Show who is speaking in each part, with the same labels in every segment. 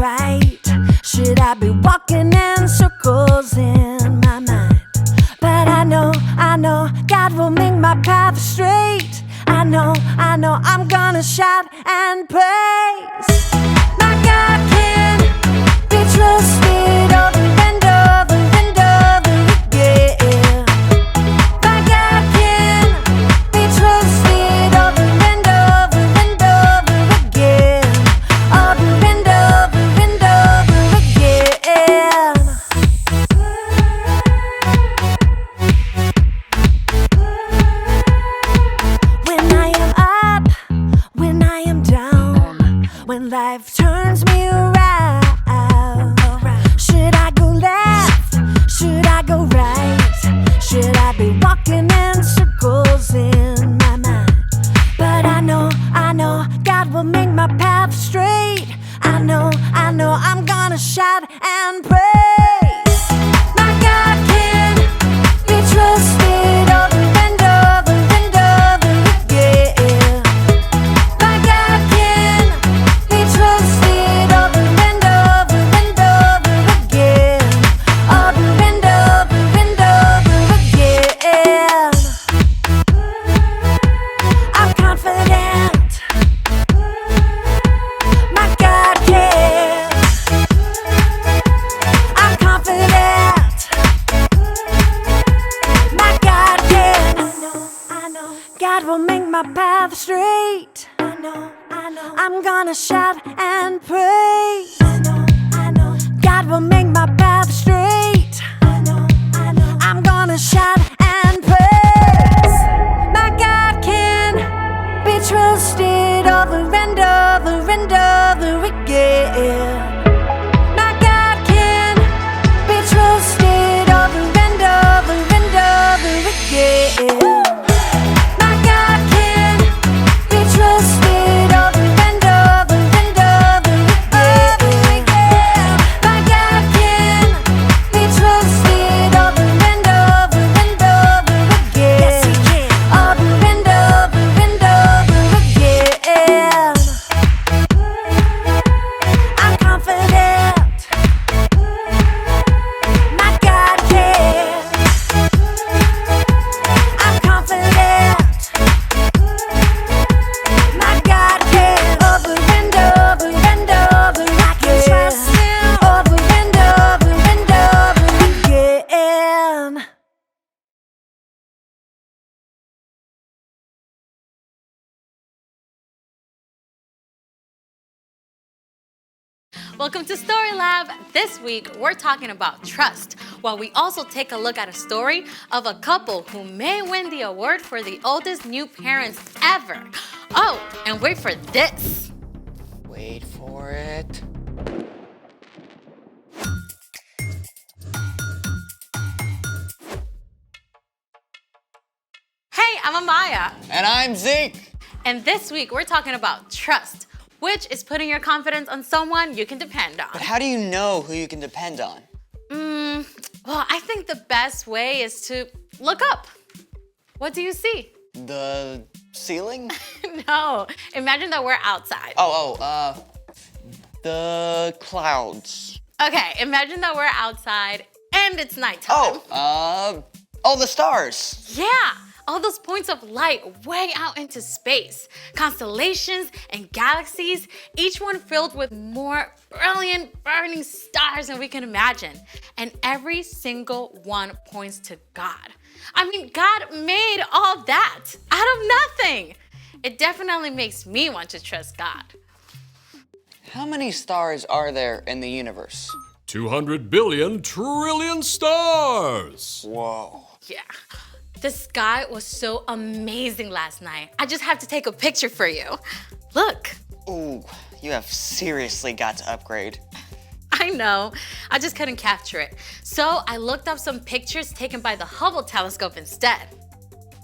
Speaker 1: right? Should I be walking in circles in my mind? But I know God will make my path straight. I know I'm gonna shout and praise. My God can be trusted over and over and over again. My God can be trusted over and over and over again. Over and over and over again. When I am up, when I am down, when life turns me around, should I go left? Should I go right? Should I be walking in circles in my mind? But I know God will make my path straight. I know I'm gonna shout and praise. My God can be trusted over and over and over again. My God can be trusted over and over and over again. Over and over and over again. I'm confident. My God can. I'm confident. My God can. I know. God will make my path straight. I know. I'm gonna shout and praise. I know. God will make my path straight. I know. I'm gonna shout and praise. My God can be trusted over and over and over again. My God can be trusted over and over and over again. My God can be trusted over and over and over again. My God can be trusted over and over and over again. Yes, He can. Over and over and over again. I'm confident. My God can. I'm confident. My God can. Over and over and over I can trust Him. Over and over and over again.
Speaker 2: Welcome to Story Lab. This week, we're talking about trust, while we also take a look at a story of a couple who may win the award for the oldest new parents ever. Oh, and wait for this.
Speaker 3: Wait for it.
Speaker 2: Hey, I'm Amaya.
Speaker 3: And I'm Zeke.
Speaker 2: And this week, we're talking about trust, which is putting your confidence on someone you can depend on.
Speaker 3: But how do you know who you can depend on?
Speaker 2: Well, I think the best way is to look up. What do you see?
Speaker 3: The ceiling?
Speaker 2: No, imagine that we're outside.
Speaker 3: The clouds.
Speaker 2: Okay, imagine that we're outside and it's nighttime.
Speaker 3: The stars.
Speaker 2: Yeah, all those points of light way out into space. Constellations and galaxies, each one filled with more brilliant, burning stars than we can imagine. And every single one points to God. I mean, God made all that out of nothing. It definitely makes me want to trust God.
Speaker 3: How many stars are there in the universe?
Speaker 4: 200 billion trillion stars!
Speaker 3: Whoa.
Speaker 2: Yeah. The sky was so amazing last night. I just have to take a picture for you. Look.
Speaker 3: Ooh, you have seriously got to upgrade.
Speaker 2: I know. I just couldn't capture it. So I looked up some pictures taken by the Hubble telescope instead.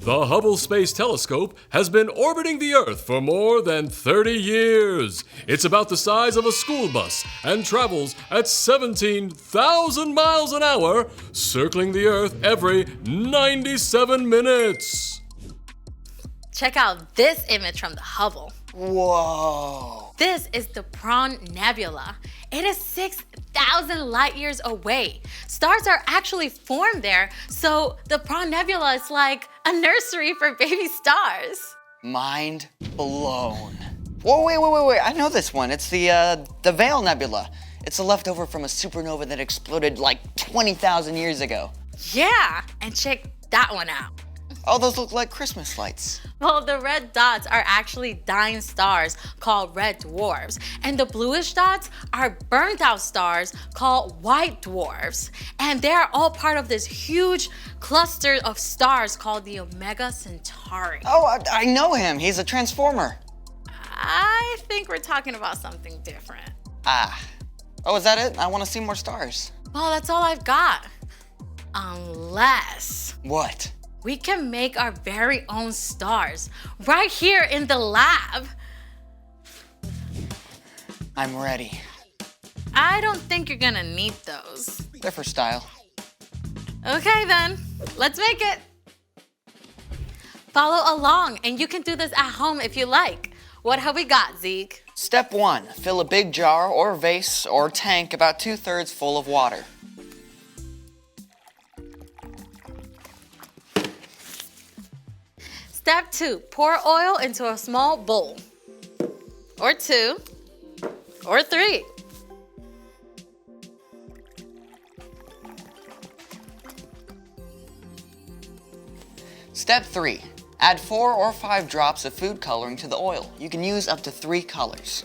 Speaker 4: The Hubble Space Telescope has been orbiting the Earth for more than 30 years. It's about the size of a school bus and travels at 17,000 miles an hour, circling the Earth every 97 minutes.
Speaker 2: Check out this image from the Hubble.
Speaker 3: Whoa.
Speaker 2: This is the Prawn Nebula. It is 6,000 light years away. Stars are actually formed there, so the Prawn Nebula is like a nursery for baby stars.
Speaker 3: Mind blown. Whoa, wait. I know this one. It's the Veil Nebula. It's a leftover from a supernova that exploded like 20,000 years ago.
Speaker 2: Yeah, and check that one out.
Speaker 3: Oh, those look like Christmas lights.
Speaker 2: Well, the red dots are actually dying stars called red dwarfs, and the bluish dots are burnt out stars called white dwarfs. And they are all part of this huge cluster of stars called the Omega Centauri.
Speaker 3: Oh, I know him. He's a transformer.
Speaker 2: I think we're talking about something different.
Speaker 3: Ah. Oh, is that it? I want to see more stars.
Speaker 2: Well, that's all I've got. Unless
Speaker 3: What?
Speaker 2: we can make our very own stars right here in the lab.
Speaker 3: I'm ready.
Speaker 2: I don't think you're gonna need those.
Speaker 3: They're for style.
Speaker 2: Okay then, let's make it. Follow along and you can do this at home if you like. What have we got, Zeke?
Speaker 3: Step 1. Fill a big jar or vase or tank about 2/3 full of water.
Speaker 2: Step 2. Pour oil into a small bowl. Or 2. Or 3.
Speaker 3: Step 3. Add 4 or 5 drops of food coloring to the oil. You can use up to 3 colors.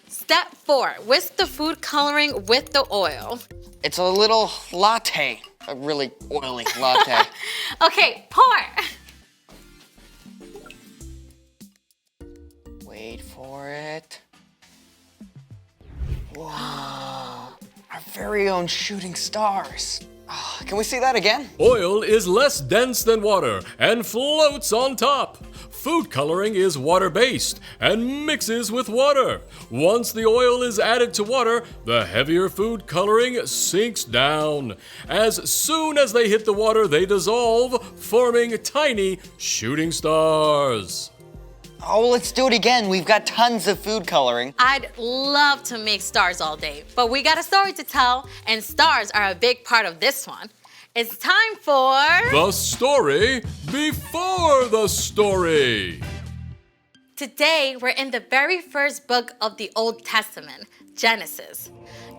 Speaker 2: Step 4. Whisk the food coloring with the oil.
Speaker 3: It's a little latte. A really oily latte.
Speaker 2: Okay, pour.
Speaker 3: Wait for it. Whoa. Our very own shooting stars. Oh, can we see that again?
Speaker 4: Oil is less dense than water and floats on top. Food coloring is water-based and mixes with water. Once the oil is added to water, the heavier food coloring sinks down. As soon as they hit the water, they dissolve, forming tiny shooting stars.
Speaker 3: Oh, let's do it again. We've got tons of food coloring.
Speaker 2: I'd love to make stars all day, but we got a story to tell, and stars are a big part of this one. It's time for...
Speaker 4: The story before the story.
Speaker 2: Today, we're in the very first book of the Old Testament, Genesis.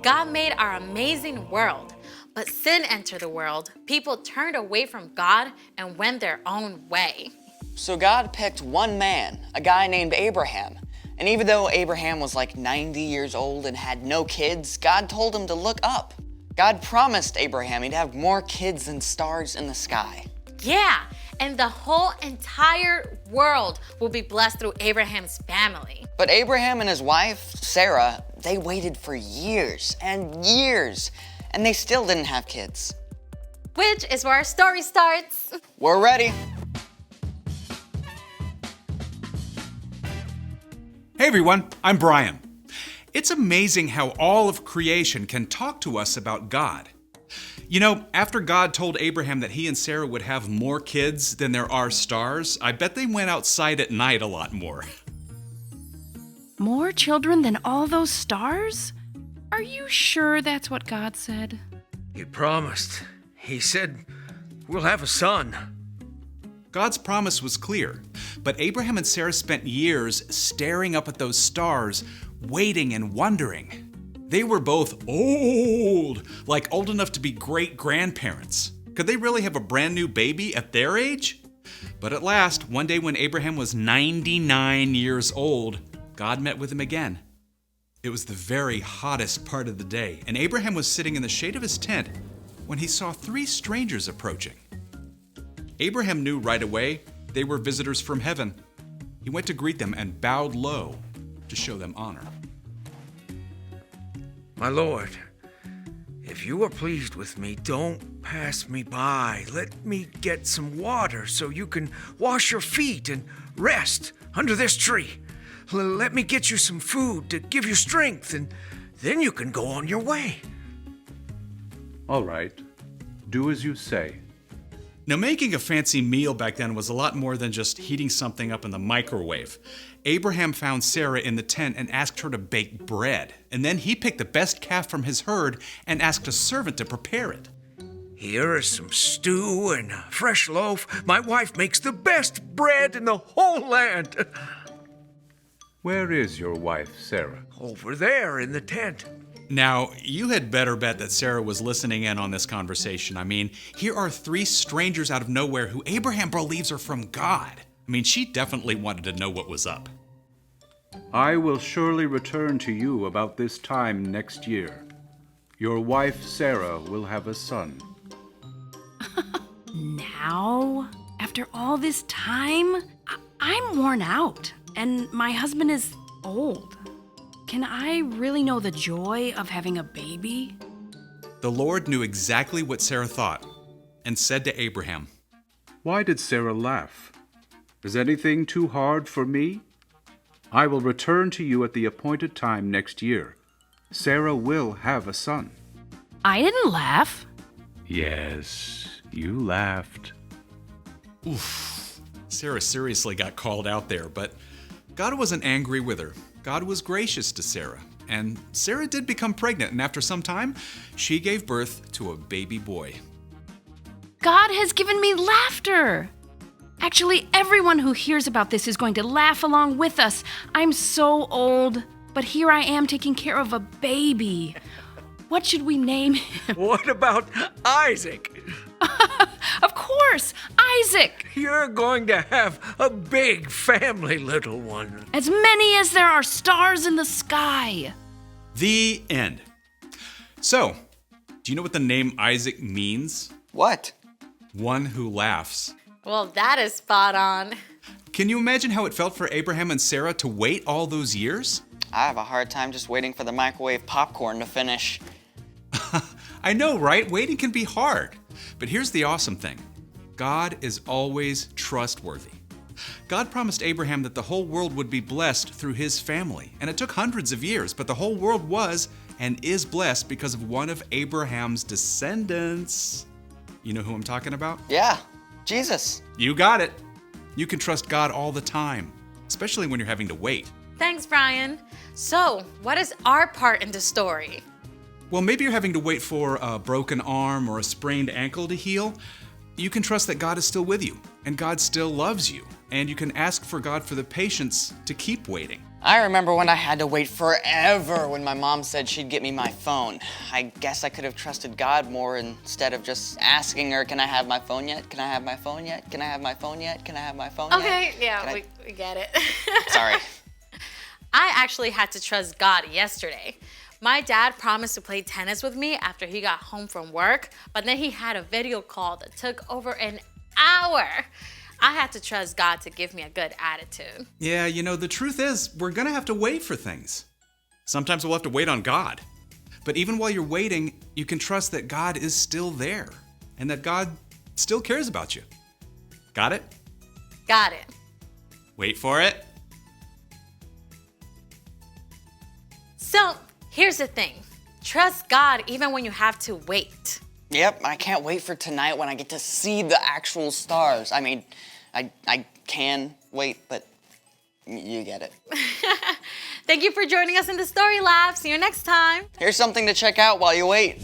Speaker 2: God made our amazing world, but sin entered the world. People turned away from God and went their own way.
Speaker 3: So God picked one man, a guy named Abraham. And even though Abraham was like 90 years old and had no kids, God told him to look up. God promised Abraham he'd have more kids than stars in the sky.
Speaker 2: Yeah, and the whole entire world will be blessed through Abraham's family.
Speaker 3: But Abraham and his wife, Sarah, they waited for years and years, and they still didn't have kids.
Speaker 2: Which is where our story starts.
Speaker 3: We're ready.
Speaker 5: Hey everyone, I'm Brian. It's amazing how all of creation can talk to us about God. You know, after God told Abraham that he and Sarah would have more kids than there are stars, I bet they went outside at night a lot more.
Speaker 6: More children than all those stars? Are you sure that's what God said?
Speaker 7: He promised. He said, we'll have a son.
Speaker 5: God's promise was clear, but Abraham and Sarah spent years staring up at those stars, waiting and wondering. They were both old, like old enough to be great-grandparents. Could they really have a brand new baby at their age? But at last, one day when Abraham was 99 years old, God met with him again. It was the very hottest part of the day, and Abraham was sitting in the shade of his tent when he saw 3 strangers approaching. Abraham knew right away they were visitors from heaven. He went to greet them and bowed low to show them honor.
Speaker 7: My Lord, if you are pleased with me, don't pass me by. Let me get some water so you can wash your feet and rest under this tree. Let me get you some food to give you strength, and then you can go on your way.
Speaker 8: All right, do as you say.
Speaker 5: Now, making a fancy meal back then was a lot more than just heating something up in the microwave. Abraham found Sarah in the tent and asked her to bake bread. And then he picked the best calf from his herd and asked a servant to prepare it.
Speaker 7: Here is some stew and a fresh loaf. My wife makes the best bread in the whole land.
Speaker 8: Where is your wife, Sarah?
Speaker 7: Over there in the tent.
Speaker 5: Now, you had better bet that Sarah was listening in on this conversation. I mean, here are three strangers out of nowhere who Abraham believes are from God. I mean, she definitely wanted to know what was up.
Speaker 8: I will surely return to you about this time next year. Your wife, Sarah, will have a son.
Speaker 6: Now? After all this time? I'm worn out, and my husband is old. Can I really know the joy of having a baby?
Speaker 5: The Lord knew exactly what Sarah thought and said to Abraham,
Speaker 8: Why did Sarah laugh? Is anything too hard for me? I will return to you at the appointed time next year. Sarah will have a son.
Speaker 6: I didn't laugh.
Speaker 8: Yes, you laughed.
Speaker 5: Oof. Sarah seriously got called out there, but God wasn't angry with her. God was gracious to Sarah, and Sarah did become pregnant, and after some time, she gave birth to a baby boy.
Speaker 6: God has given me laughter. Actually, everyone who hears about this is going to laugh along with us. I'm so old, but here I am taking care of a baby. What should we name him?
Speaker 7: What about Isaac?
Speaker 6: Of course, Isaac.
Speaker 7: You're going to have a big family, little one.
Speaker 6: As many as there are stars in the sky.
Speaker 5: The end. So, do you know what the name Isaac means?
Speaker 3: What?
Speaker 5: One who laughs.
Speaker 2: Well, that is spot on.
Speaker 5: Can you imagine how it felt for Abraham and Sarah to wait all those years?
Speaker 3: I have a hard time just waiting for the microwave popcorn to finish.
Speaker 5: I know, right? Waiting can be hard. But here's the awesome thing. God is always trustworthy. God promised Abraham that the whole world would be blessed through his family. And it took hundreds of years, but the whole world was and is blessed because of one of Abraham's descendants. You know who I'm talking about?
Speaker 3: Yeah, Jesus.
Speaker 5: You got it. You can trust God all the time, especially when you're having to wait.
Speaker 2: Thanks, Brian. So, what is our part in the story?
Speaker 5: Well, maybe you're having to wait for a broken arm or a sprained ankle to heal. You can trust that God is still with you, and God still loves you, and you can ask for God for the patience to keep waiting.
Speaker 3: I remember when I had to wait forever when my mom said she'd get me my phone. I guess I could have trusted God more instead of just asking her, can I have my phone yet? Can I have my phone yet? Can I have my phone yet? Can I have my phone yet?
Speaker 2: Okay, yeah,
Speaker 3: Can
Speaker 2: we get it.
Speaker 3: Sorry.
Speaker 2: I actually had to trust God yesterday. My dad promised to play tennis with me after he got home from work, but then he had a video call that took over an hour. I had to trust God to give me a good attitude.
Speaker 5: Yeah, you know, the truth is, we're gonna have to wait for things. Sometimes we'll have to wait on God. But even while you're waiting, you can trust that God is still there and that God still cares about you. Got it?
Speaker 2: Got it.
Speaker 5: Wait for it.
Speaker 2: So, here's the thing. Trust God even when you have to wait.
Speaker 3: Yep, I can't wait for tonight when I get to see the actual stars. I mean, I can wait, but you get it.
Speaker 2: Thank you for joining us in the Story Lab. See you next time.
Speaker 3: Here's something to check out while you wait.